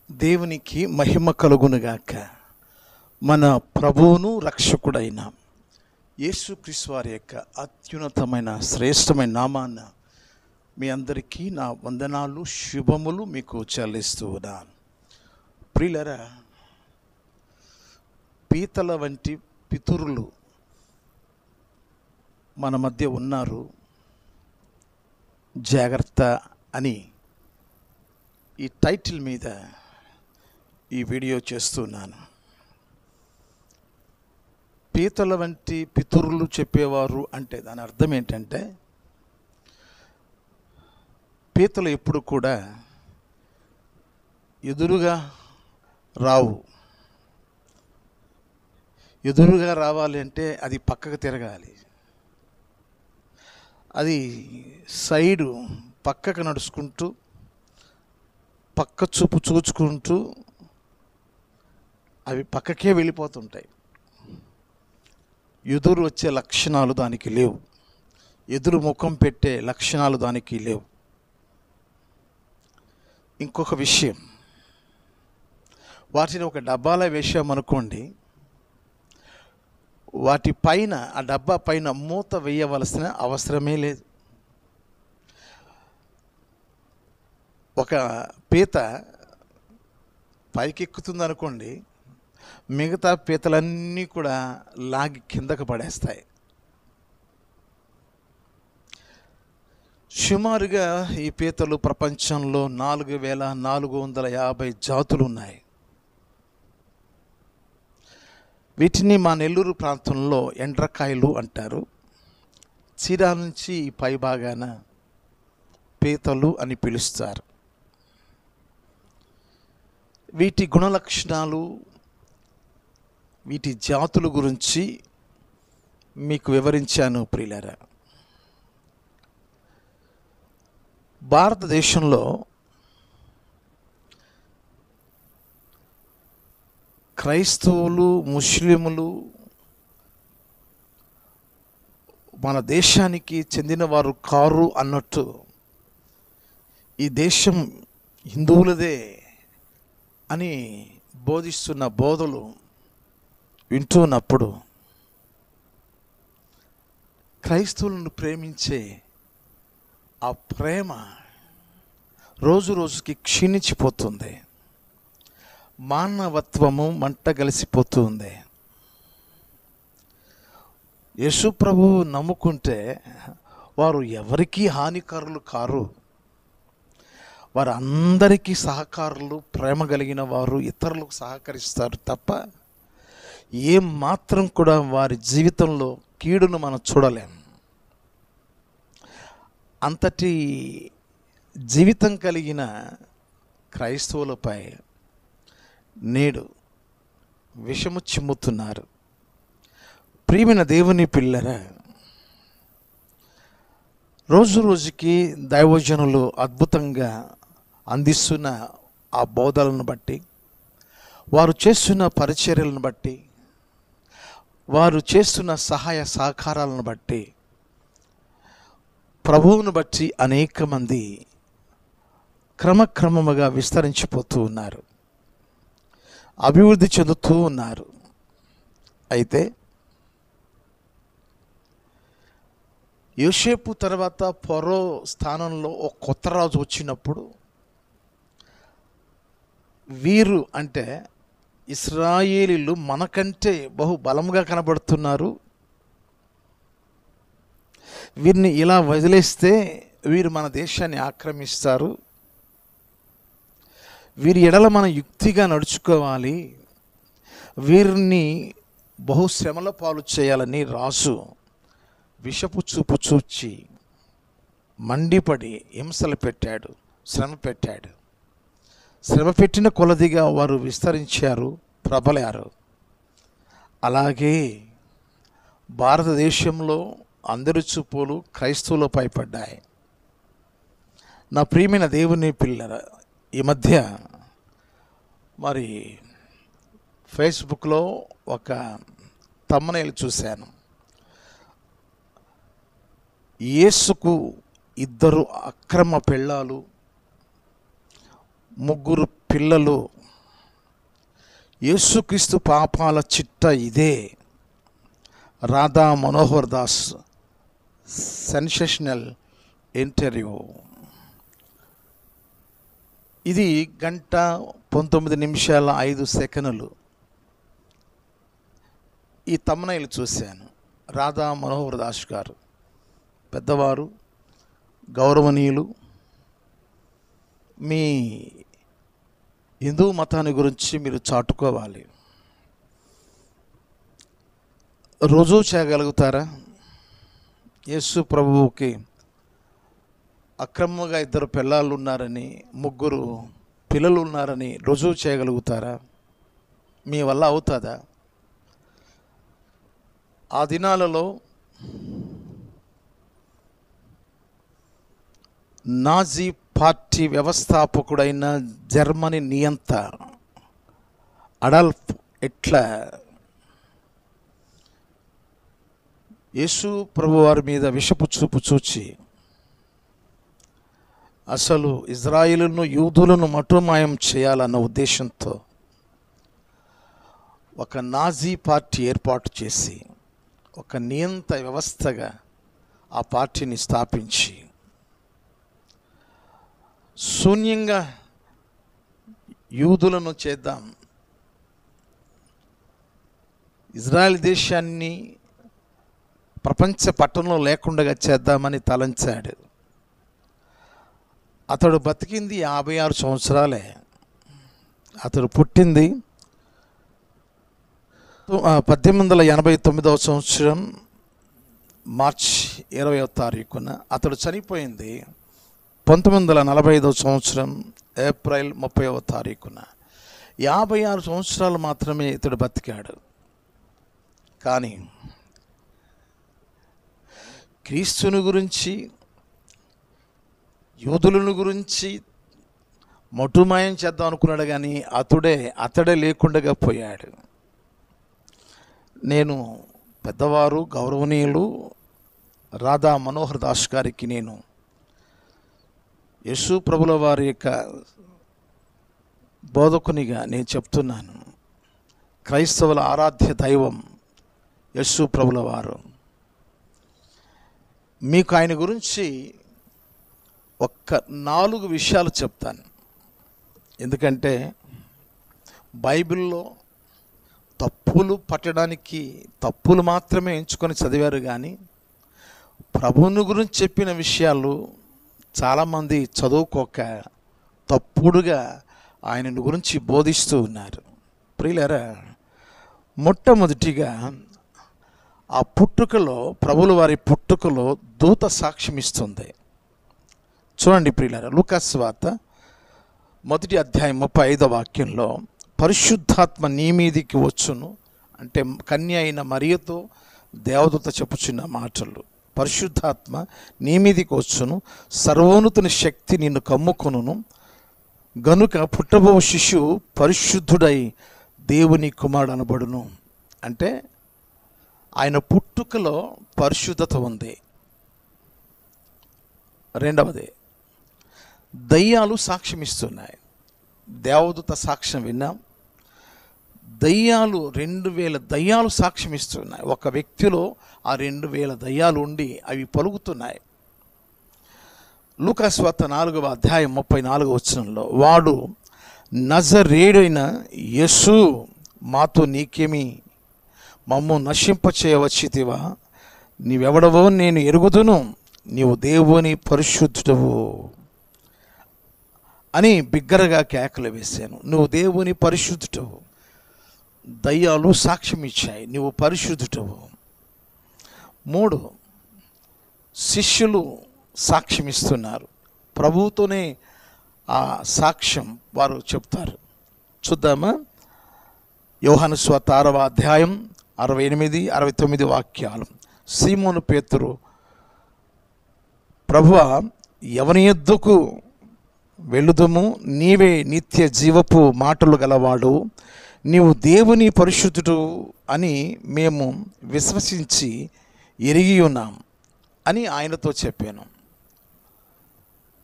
దేవునికి మహిమ కలుగునుగాక. మన ప్రభువును రక్షకుడైన యేసుక్రీస్తు వారి యొక్క అత్యున్నతమైన శ్రేష్టమైన నామాన మీ అందరికీ నా వందనాలు, శుభములు మీకు చెల్లిస్తూ ఉన్నాను. ప్రియులారా, పీతల వంటి పితరులు మన మధ్య ఉన్నారు, జాగ్రత్త అని ఈ టైటిల్ మీద ఈ వీడియో చేస్తున్నాను. పీతల వంటి పితరులు చెప్పేవారు అంటే దాని అర్థం ఏంటంటే, పీతలు ఎప్పుడు కూడా ఎదురుగా రావు. ఎదురుగా రావాలి అంటే అది పక్కకు తిరగాలి, అది సైడు పక్కకు నడుచుకుంటూ పక్క చూపు చూచుకుంటూ అవి పక్కకే వెళ్ళిపోతుంటాయి. ఎదురు వచ్చే లక్షణాలు దానికి లేవు, ఎదురు ముఖం పెట్టే లక్షణాలు దానికి లేవు. ఇంకొక విషయం, వాటిని ఒక డబ్బాలో వేసామనుకోండి, వాటి పైన ఆ డబ్బా పైన మూత వేయవలసిన అవసరమే లేదు. ఒక పీత పైకెక్కుతుంది అనుకోండి, మిగతా పీతలన్నీ కూడా లాగి కిందకు పడేస్తాయి. సుమారుగా ఈ పీతలు ప్రపంచంలో 4450 జాతులు ఉన్నాయి. వీటిని మా నెల్లూరు ప్రాంతంలో ఎండ్రకాయలు అంటారు. చీరా నుంచి ఈ పై భాగాన పీతలు అని పిలుస్తారు. వీటి గుణలక్షణాలు, వీటి జాతుల గురించి మీకు వివరించాను ప్రియులారా. భారతదేశంలో క్రైస్తవులు, ముస్లిములు మన దేశానికి చెందినవారు కారు అన్నట్టు ఈ దేశం హిందువులదే అని బోధిస్తున్న బోధలు వింటున్నప్పుడు క్రైస్తవులను ప్రేమించే ఆ ప్రేమ రోజు రోజుకి క్షీణించిపోతుంది, మానవత్వము మంటగలిసిపోతుంది. యేసు ప్రభువు నమ్ముకుంటే వారు ఎవరికీ హానికారులు కారు, వారు అందరికీ సహకారులు, ప్రేమ కలిగిన వారు, ఇతరులకు సహకరిస్తారు తప్ప ఏం మాత్రం కూడా వారి జీవితంలో కీడును మనం చూడలేం. అంతటి జీవితం కలిగిన క్రైస్తవులపై నేడు విషము చిమ్ముతున్నారు. ప్రియమైన దేవుని పిల్లరా, రోజు రోజుకి దైవజనులు అద్భుతంగా అందిస్తున్న ఆ బోధలను బట్టి, వారు చేస్తున్న పరిచర్యలను బట్టి, వారు చేస్తున్న సహాయ సహకారాలను బట్టి, ప్రభువును బట్టి అనేక మంది క్రమక్రమముగా విస్తరించిపోతూ ఉన్నారు, అభివృద్ధి చెందుతూ ఉన్నారు. అయితే యోసేపు తర్వాత ఫరో స్థానంలో ఒక కొత్త రాజు వచ్చినప్పుడు వీరు అంటే ఇశ్రాయేలీలు మనకంటే బహు బలంగా కనబడుతున్నారు, వీరిని ఇలా వదిలేస్తే వీరు మన దేశాన్ని ఆక్రమిస్తారు, వీరి ఎడల మనం యుక్తిగా నడుచుకోవాలి, వీరిని బహుశ్రమల పాలు చేయాలని రాజు విషపు చూపు చూచి మండిపడి హింసలు పెట్టాడు, శ్రమ పెట్టాడు. శ్రమ పెట్టిన కొలదిగా వారు విస్తరించారు, ప్రబలారు. అలాగే భారతదేశంలో అందరి చూపులు క్రైస్తవులపై పడ్డాయి. నా ప్రియమైన దేవుని పిల్లరా, ఈ మధ్య మరి ఫేస్బుక్లో ఒక తమ్మనేలు చూశాను. యేసుకు 2 అక్రమ పెళ్ళాలు, 3 పిల్లలు యేసుక్రీస్తు పాపాల చిట్ట ఇదే. Radha Manohar Das sensational interview. ఇది 1:19:05. ఈ తమ్నైల్ చూశాను. రాధా మనోహర్ దాస్ గారు పెద్దవారు, గౌరవనీయులు. మీ హిందూ మతాన్ని గురించి మీరు చాటుకోవాలి. రుజువు చేయగలుగుతారా? యేసు ప్రభువుకి అక్రమంగా 2 పిల్లలు ఉన్నారని, 3 పిల్లలు ఉన్నారని రుజువు చేయగలుగుతారా? మీ వల్ల అవుతుందా? ఆ దినాలలో నాజీ పార్టీ వ్యవస్థాపకుడైన జర్మనీ నియంత అడాల్ఫ్ హిట్లర్ యేసు ప్రభు వారి మీద విషపు చూపు చూచి అసలు ఇజ్రాయేలును, యూదులను మటుమాయం చేయాలన్న ఉద్దేశంతో ఒక నాజీ పార్టీ ఏర్పాటు చేసి ఒక నియంత వ్యవస్థగా ఆ పార్టీని స్థాపించి శూన్యంగా యూదులను చేద్దాం, ఇజ్రాయెల్ దేశాన్ని ప్రపంచ పట్టణంలో లేకుండా చేద్దామని తలంచాడు. అతడు బతికింది 56 సంవత్సరాలే. అతడు పుట్టింది 1889 సంవత్సరం మార్చి 20వ తారీఖున. అతడు చనిపోయింది 1945 సంవత్సరం ఏప్రిల్ 30వ తారీఖున. 56 సంవత్సరాలు మాత్రమే ఇతడు బతికాడు. కానీ క్రీస్తుని గురించి, యూదులను గురించి మటుమాయం చేద్దాం అనుకున్నాడు, కానీ అతడే లేకుండా పోయాడు. నేను పెద్దవారు, గౌరవనీయులు రాధా మనోహర్ దాస్ గారికి నేను యేసు ప్రభుల వారి యొక్క బోధకునిగా నేను చెప్తున్నాను. క్రైస్తవుల ఆరాధ్య దైవం యేసు ప్రభుల వారు. మీకు ఆయన గురించి ఒక్క 4 విషయాలు చెప్తాను. ఎందుకంటే బైబిల్లో తప్పులు పట్టడానికి తప్పులు మాత్రమే ఎంచుకొని చదివారు, కానీ ప్రభువుని గురించి చెప్పిన విషయాలు చాలామంది చదువుకోక తప్పుడుగా ఆయన గురించి బోధిస్తూ ఉన్నారు. ప్రియులారా, మొట్టమొదటిగా ఆ పుట్టుకలో, ప్రభువుల వారి పుట్టుకలో దూత సాక్ష్యం ఇస్తుంది. చూడండి ప్రియులారా, లూకాసు వార్త 1వ అధ్యాయం 35వ వాక్యంలో పరిశుద్ధాత్మ నీ మీదికి వచ్చును అంటే కన్య అయిన మరియతో దేవదూత చెప్పుచున్న మాటలు. పరిశుద్ధాత్మ నీ మీదికి వచ్చును, సర్వోన్నతుని శక్తి నిన్ను కమ్ముకొనును, గనుక పుట్టబో శిశువు పరిశుద్ధుడై దేవుని కుమారుడు అనబడును. అంటే ఆయన పుట్టుకలో పరిశుద్ధత ఉంది. రెండవది, దయ్యాలు సాక్ష్యం ఇస్తున్నాయి. దేవదూత సాక్ష్యం విన్నాం. దయ్యాలు 2000 దయ్యాలు సాక్ష్యం ఇస్తున్నాయి. ఒక వ్యక్తిలో ఆ 2000 దయ్యాలు ఉండి అవి పలుకుతున్నాయి. లూకాసు వార్త 4వ అధ్యాయం 34వ వచనంలో వాడు నజరేయుడైన యేసు మాతో నీకేమి, మమ్ము నశింపచేయవచ్చితివా? నీవెవడవో నేను ఎరుగుదును, నీవు దేవుని పరిశుద్ధుడవు అని బిగ్గరగా కేకలు వేశాను. నువ్వు దేవుని పరిశుద్ధుడవు. దయ్యాలు సాక్ష్యం ఇచ్చాయి, నువ్వు పరిశుద్ధుడవు. 3, శిష్యులు సాక్ష్యం ఇస్తున్నారు. ప్రభువుతోనే ఆ సాక్ష్యం వారు చెప్తారు. చూద్దామా? యోహాను సువార్త 6వ అధ్యాయం 68, 69 వాక్యాలు. సీమోను పేతురు, ప్రభువా ఎవని యొద్దకు వెళ్ళుదము? నీవే నిత్య జీవపు మాటలు గలవాడు, నీవు దేవుని పరిశుద్ధుడు అని మేము విశ్వసించి ఎరిగి ఉన్నాం అని ఆయనతో చెప్పాను.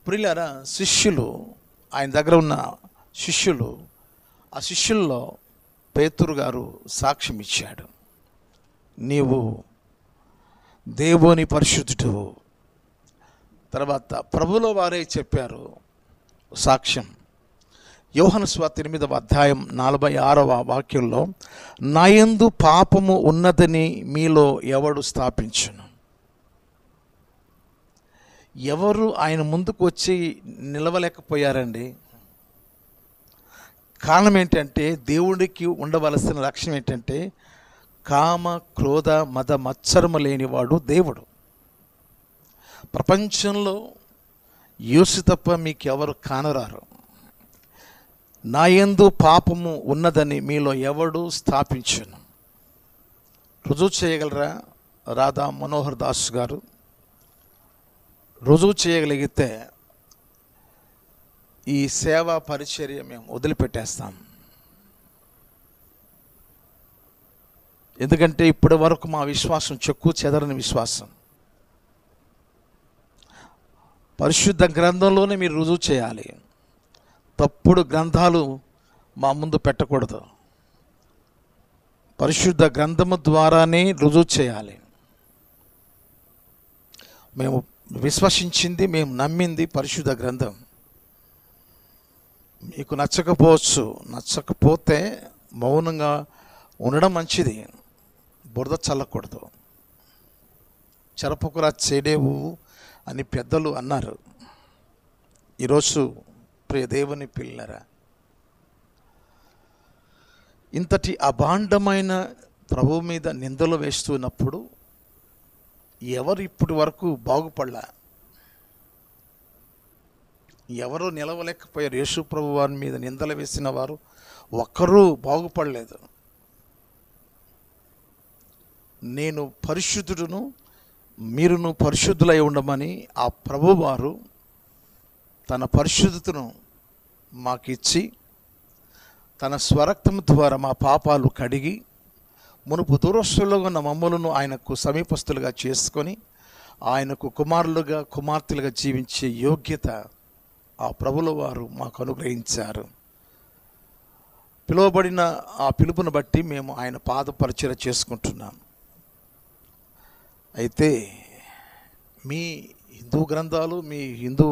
ప్రియులారా, శిష్యులు, ఆయన దగ్గర ఉన్న శిష్యులు, ఆ శిష్యుల్లో పేతురు గారు సాక్ష్యం ఇచ్చాడు, నీవు దేవుని పరిశుద్ధుడు. తర్వాత ప్రభువుల వారే చెప్పారు సాక్ష్యం. యోహాను సువార్త 8వ అధ్యాయం 46వ వాక్యంలో, నాయందు పాపము ఉన్నదని మీలో ఎవడు స్థాపించును? ఎవరు ఆయన ముందుకు వచ్చి నిలవలేకపోయారండి. కారణం ఏంటంటే, దేవుడికి ఉండవలసిన లక్ష్యం ఏంటంటే, కామ క్రోధ మద మత్సరము లేనివాడు దేవుడు. ప్రపంచంలో యేసు తప్ప మీకెవరు కానరారు. నాయందు పాపము ఉన్నదని మీలో ఎవడు స్థాపించును? రుజువు చేయగలరా? రాధా మనోహర్ దాస్ గారు రుజువు చేయగలిగితే ఈ సేవా పరిచర్య మేము వదిలిపెట్టేస్తాం. ఎందుకంటే ఇప్పటి వరకు మా విశ్వాసం చెక్కు చెదరని విశ్వాసం. పరిశుద్ధ గ్రంథంలోనే మీరు రుజువు చేయాలి. తప్పుడు గ్రంథాలు మా ముందు పెట్టకూడదు. పరిశుద్ధ గ్రంథము ద్వారానే రుజువు చేయాలి. మేము విశ్వసించింది, మేము నమ్మింది పరిశుద్ధ గ్రంథం. మీకు నచ్చకపోవచ్చు, నచ్చకపోతే మౌనంగా ఉండడం మంచిది. బురద చల్లకూడదు. చెరపకురా చెడేవు అని పెద్దలు అన్నారు. ఈరోజు ప్రియ దేవుని పిల్లరా, ఇంతటి అభాండమైన ప్రభు మీద నిందలు వేస్తున్నప్పుడు ఎవరు ఇప్పటి వరకు బాగుపడలా? ఎవరో నిలవలేకపోయారు. యేసు ప్రభు వారి మీద నిందలు వేసిన వారు ఒక్కరూ బాగుపడలేదు. నేను పరిశుద్ధుడును, మీరును పరిశుద్ధులై ఉండమని ఆ ప్రభువారు తన పరిశుద్ధతను మాకిచ్చి తన స్వరక్తం ద్వారా మా పాపాలు కడిగి మునుపు దూరస్తులుగా ఉన్న మమ్మలను ఆయనకు సమీపస్తులుగా చేసుకొని ఆయనకు కుమారులుగా కుమార్తెలుగా జీవించే యోగ్యత ఆ ప్రభుల వారు మాకు అనుగ్రహించారు. పిలువబడిన ఆ పిలుపును బట్టి మేము ఆయన పాద పరిచర్య చేసుకుంటున్నాం. అయితే మీ హిందూ గ్రంథాలు, మీ హిందూ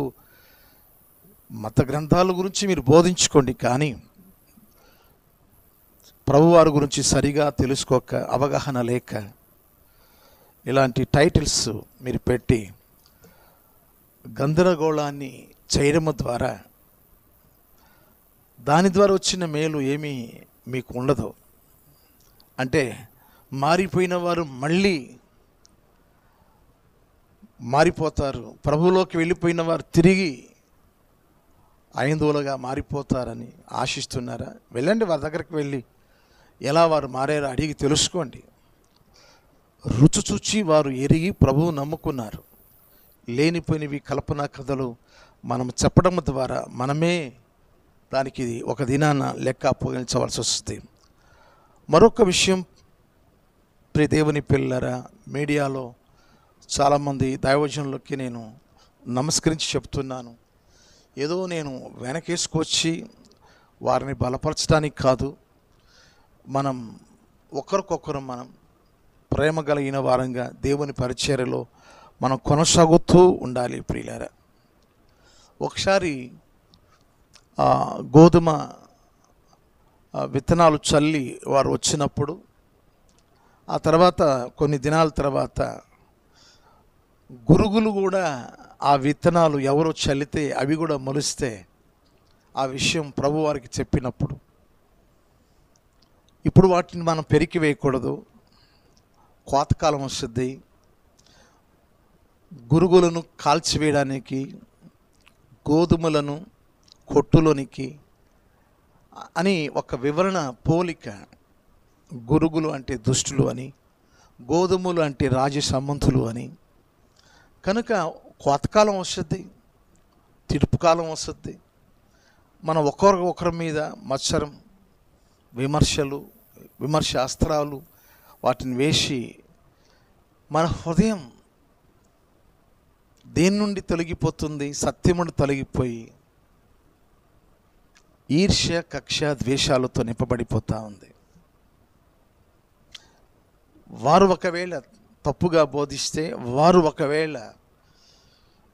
మత గ్రంథాల గురించి మీరు బోధించుకోండి, కానీ ప్రభువారి గురించి సరిగా తెలుసుకోక, అవగాహన లేక ఇలాంటి టైటిల్స్ మీరు పెట్టి గందరగోళాన్ని చేయడం ద్వారా దాని ద్వారా వచ్చిన మేలు ఏమీ మీకు ఉండదు. అంటే మారిపోయిన వారు మళ్ళీ మారిపోతారు, ప్రభువులోకి వెళ్ళిపోయిన వారు తిరిగి ఐందువులుగా మారిపోతారని ఆశిస్తున్నారా? వెళ్ళండి, వారి దగ్గరికి వెళ్ళి ఎలా వారు మారారో అడిగి తెలుసుకోండి. రుచి చూచి వారు ఎరిగి ప్రభువు నమ్ముకున్నారు. లేనిపోయినవి కల్పనా కథలు మనం చెప్పడం ద్వారా మనమే దానికి ఒక దినాన లెక్క అప్పగించవలసి వస్తుంది. మరొక విషయం, ప్రియ దేవుని పిల్లరా, మీడియాలో చాలామంది దైవజనులకి నేను నమస్కరించి చెప్తున్నాను. ఏదో నేను వెనకేసుకొచ్చి వారిని బలపరచడానికి కాదు, మనం ఒకరికొకరు మనం ప్రేమ కలిగిన వారంగా దేవుని పరిచర్యలో మనం కొనసాగుతూ ఉండాలి. ప్రియులారా, ఒకసారి గోధుమ విత్తనాలు చల్లి వారు వచ్చినప్పుడు, ఆ తర్వాత కొన్ని దినాల తర్వాత గురుగులు కూడా ఆ విత్తనాలు ఎవరో చల్లితే అవి కూడా మొలిస్తే ఆ విషయం ప్రభు వారికి చెప్పినప్పుడు, ఇప్పుడు వాటిని మనం పెరికి వేయకూడదు, కోతకాలం వస్తుంది, గురుగులను కాల్చివేయడానికి గోధుమలను కొట్టులోనికి అని ఒక వివరణ, పోలిక. గురుగులు అంటే దుష్టులు అని, గోధుమలు అంటే రాజ సంబంధులు అని. కనుక కోతకాలం వస్తుంది, తిరుపుకాలం వస్తుంది. మనం ఒకరి మీద మత్సరం, విమర్శాస్త్రాలు వాటిని వేసి మన హృదయం దేని నుండి తొలగిపోతుంది? సత్యం నుండి తొలగిపోయి ఈర్ష్య, కక్ష, ద్వేషాలతో నింపబడిపోతూ ఉంది. వారు ఒకవేళ తప్పుగా బోధిస్తే, వారు ఒకవేళ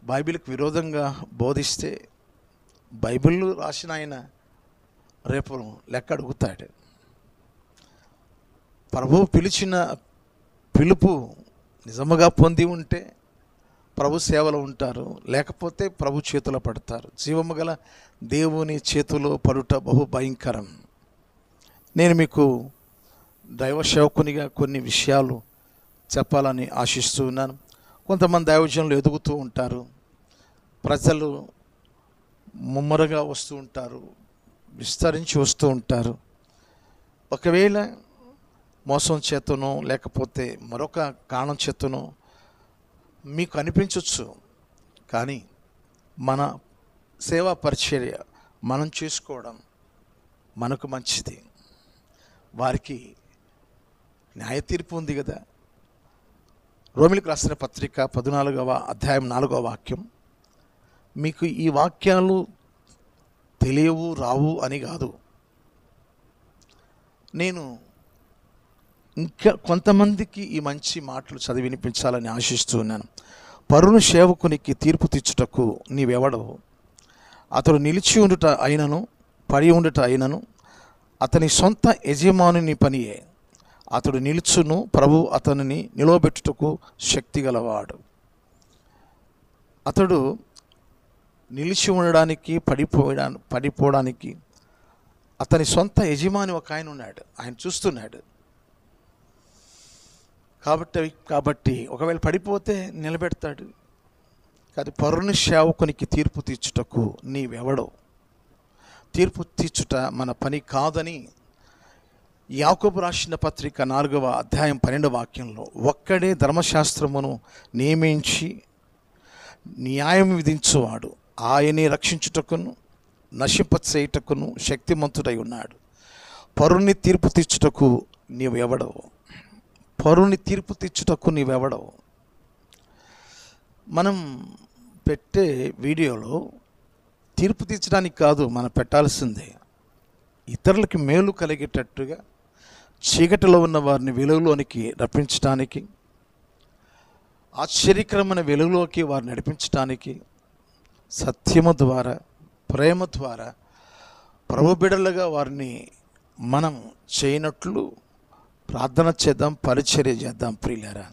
బైబిల్కి విరోధంగా బోధిస్తే, బైబిల్ రాసిన ఆయన రేపు లెక్క అడుగుతాడు. ప్రభువు పిలిచిన పిలుపు నిజముగా పొంది ఉంటే ప్రభు సేవలో ఉంటారు, లేకపోతే ప్రభు చేతిలో పడతారు. జీవము గల దేవుని చేతిలో పడుట బహు భయంకరం. నేను మీకు దైవ సేవకునిగా కొన్ని విషయాలు చెప్పాలని ఆశిస్తూ ఉన్నాను. కొంతమంది దైవజనులు ఎదుగుతూ ఉంటారు, ప్రజలు ముమ్మరగా వస్తూ ఉంటారు, విస్తరించి వస్తూ ఉంటారు. ఒకవేళ మోసం చేతనో లేకపోతే మరొక కారణం చేతనో మీకు అనిపించవచ్చు, కానీ మన సేవా పరిచర్య మనం చేసుకోవడం మనకు మంచిది. వారికి న్యాయ తీర్పు ఉంది కదా. రోమిలకు రాసిన పత్రిక 14వ అధ్యాయం 4వ వాక్యం. మీకు ఈ వాక్యాలు తెలియవు రావు అని కాదు, నేను ఇంకా కొంతమందికి ఈ మంచి మాటలు చదివి వినిపించాలని ఆశిస్తూ ఉన్నాను. పరుని సేవకునికి తీర్పు తీర్చుటకు నీవెవడవు? అతడు నిలిచి ఉండుట అయినను పడి ఉండుట అయినను అతని సొంత యజమానుని పనియే. అతడు నిలుచును, ప్రభు అతనిని నిలవబెట్టుటకు శక్తి గలవాడు. అతడు నిలిచి ఉండడానికి పడిపోవడానికి అతని సొంత యజమాని ఒక ఆయన ఉన్నాడు, ఆయన చూస్తున్నాడు. కాబట్టి ఒకవేళ పడిపోతే నిలబెడతాడు. కానీ పరుని సేవకునికి తీర్పు తీర్చుటకు నీవెవడో? తీర్పు తీర్చుట మన పని కాదని యాకోబు రాసిన పత్రిక 4వ అధ్యాయం 12వ వాక్యంలో, ఒక్కడే ధర్మశాస్త్రమును నియమించి న్యాయం విధించువాడు, ఆయనే రక్షించుటకును నశింపచేయుటకును శక్తిమంతుడై ఉన్నాడు. పరుని తీర్పు తీర్చుటకు నీవెవడవు? పరుని తీర్పు తీర్చుటకు నీవెవడవు? మనం పెట్టే వీడియోలో తీర్పు తీర్చడానికి కాదు మనం పెట్టాల్సిందే, ఇతరులకి మేలు కలిగేటట్టుగా చీకటిలో ఉన్న వారిని వెలుగులోనికి రప్పించడానికి, ఆశ్చర్యకరమైన వెలుగులోకి వారిని నడిపించడానికి, సత్యము ద్వారా ప్రేమ ద్వారా ప్రభు బిడ్డలుగా వారిని మనం చేయనట్లు ప్రార్థన చేద్దాం, పరిచర్య చేద్దాం. ప్రియులారా,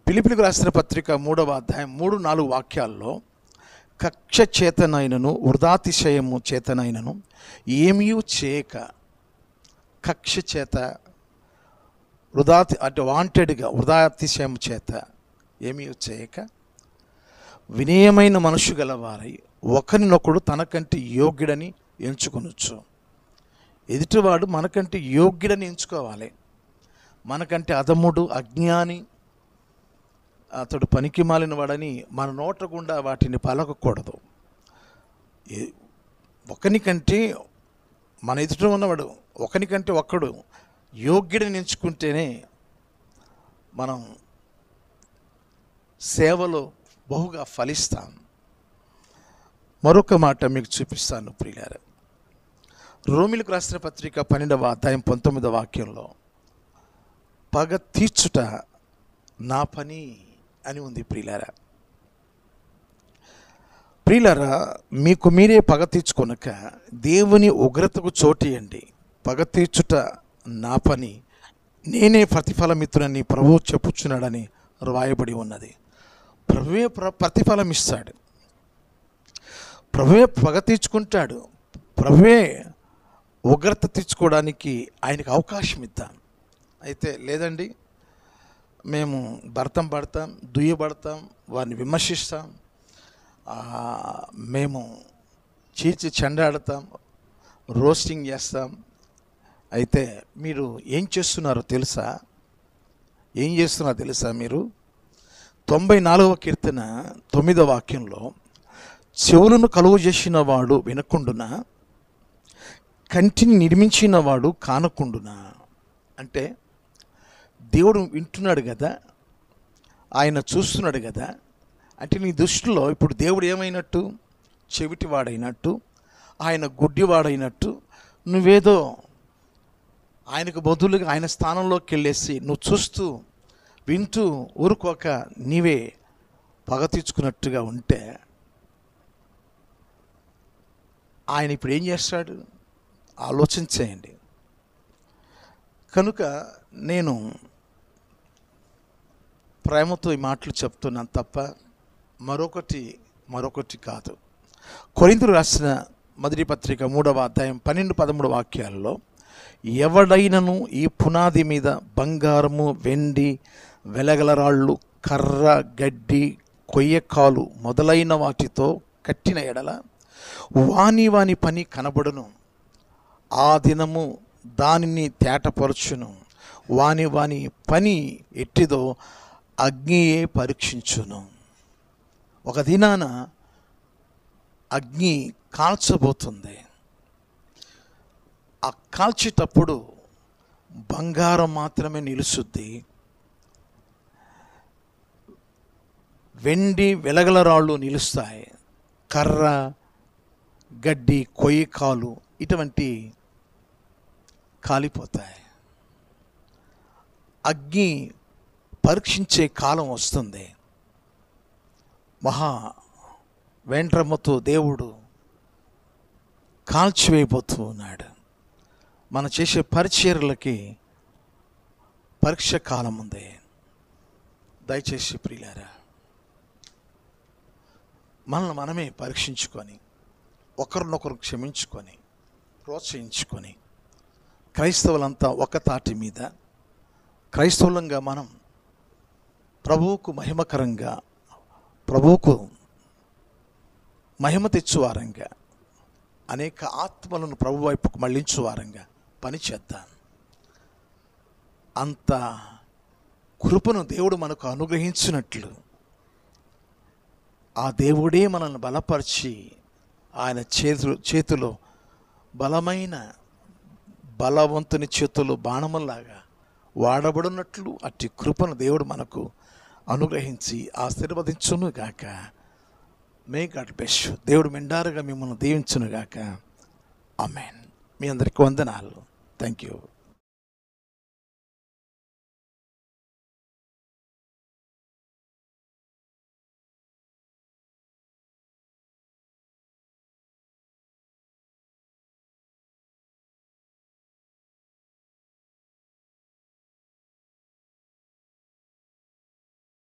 ఫిలిప్పీయులకు రాసిన పత్రిక 3వ అధ్యాయం 3-4 వాక్యాల్లో, కక్ష చేతనైనను వృధాతిశయము చేతనైనను ఏమీ చేయక, కక్ష చేత వృధాతిశయం చేత ఏమీ చేయక వినయమైన మనసు గలవారై ఒకరినొకడు తనకంటే యోగ్యుడని ఎంచుకొనొచ్చు. ఎదుటివాడు మనకంటే యోగ్యుడని ఎంచుకోవాలి. మనకంటే అధముడు, అజ్ఞాని, అతడు పనికి మాలిన వాడని మన నోట గుండా వాటిని పలకకూడదు. ఒకనికంటే మన ఎదుట ఉన్నవాడు ఒకనికంటే ఒక్కడు యోగ్యుడిని ఎంచుకుంటేనే మనం సేవలో బహుగా ఫలిస్తాం. మరొక మాట మీకు చూపిస్తాను ప్రియులారా. రోమిలకు రాసిన పత్రిక 12వ అధ్యాయం 19వ వాక్యంలో, పగ తీర్చుట నా పని అని ఉంది. ప్రియులారా, మీకు మీరే పగ తీర్చుకొనక దేవుని ఉగ్రతకు చోటియండి. పగ తీర్చుట నా పని, నేనే ప్రతిఫలమిత్తునని ప్రభువు చెప్పుచున్నాడని రాయబడి ఉన్నది. ప్రభువే ప్రతిఫలం ఇస్తాడు, ప్రభువే పగ తీర్చుకుంటాడు, ప్రభువే ఉగ్రత తీర్చుకోవడానికి ఆయనకు అవకాశం ఇద్దాం. అయితే లేదండి, మేము భర్తం పడతాం, దుయ్యబడతాం, వారిని విమర్శిస్తాం, మేము చీల్చి చెండాడతాం, రోస్టింగ్ చేస్తాం. అయితే మీరు ఏం చేస్తున్నారో తెలుసా? మీరు 94వ కీర్తన 9వ వాక్యంలో, చెవులను కలుగు చేసిన వాడు వినకుండునా, కంటిని నిర్మించిన వాడు కానకుండునా. అంటే దేవుడు వింటున్నాడు కదా, ఆయన చూస్తున్నాడు కదా. అంటే నీ దృష్టిలో ఇప్పుడు దేవుడు ఏమైనట్టు? చెవిటివాడైనట్టు, ఆయన గుడ్డివాడైనట్టు, నువ్వేదో ఆయనకు బదులుగా ఆయన స్థానంలోకి వెళ్ళేసి నువ్వు చూస్తూ వింటూ ఊరుకోక నీవే పగ తీర్చుకున్నట్టుగా ఉంటే ఆయన ఇప్పుడు ఏం చేస్తాడు ఆలోచించేయండి. కనుక నేను ప్రేమతో ఈ మాటలు చెప్తున్నాను తప్ప మరొకటి కాదు. కొరింథీయులకు రాసిన మొదటి పత్రిక 3వ అధ్యాయం 12-13 వాక్యాల్లో, ఎవడైనను ఈ పునాది మీద బంగారము, వెండి, వెలగల రాళ్ళు, కర్ర, గడ్డి, కొయ్యకాలు మొదలైన వాటితో కట్టిన ఎడల వాని పని కనబడును, ఆ దినము దానిని తేటపరచును, వాని పని ఎట్టిదో అగ్నియే పరీక్షించును. ఒక దినాన అగ్ని కాల్చబోతుంది. ఆ కాల్చేటప్పుడు బంగారం మాత్రమే నిలుస్తుంది, వెండి, వెలగల రాళ్ళు నిలుస్తాయి, కర్ర, గడ్డి, కొయ్యకాలు ఇటువంటి కాలిపోతాయి. అగ్ని పరీక్షించే కాలం వస్తుంది. మహా వెంట్రమ్మతో దేవుడు కాల్చివేయబోతూ ఉన్నాడు. మనం చేసే పరిచర్యలకి పరీక్ష కాలం ఉంది. దయచేసి ప్రియులారా, మనల్ని మనమే పరీక్షించుకొని ఒకరినొకరు క్షమించుకొని ప్రోత్సహించుకొని క్రైస్తవులంతా ఒక తాటి మీద క్రైస్తవులంగా మనం ప్రభువుకు మహిమకరంగా, ప్రభువుకు మహిమ తెచ్చువారంగా, అనేక ఆత్మలను ప్రభు వైపుకు మళ్ళించువారంగా పనిచేద్దాం. అంత కృపను దేవుడు మనకు అనుగ్రహించినట్లు ఆ దేవుడే మనల్ని బలపరిచి ఆయన చేతిలో బలమైన బలవంతుని చేతుల్లో బాణములాగా వాడబడినట్లు అట్టి కృపను దేవుడు మనకు అనుగ్రహించి ఆశీర్వదించును గాక. May God bless you. దేవుడు మెండారుగా మిమ్మల్ని దీవించును గాక. ఆమేన్. మీ అందరికీ వందనాలు. Thank you.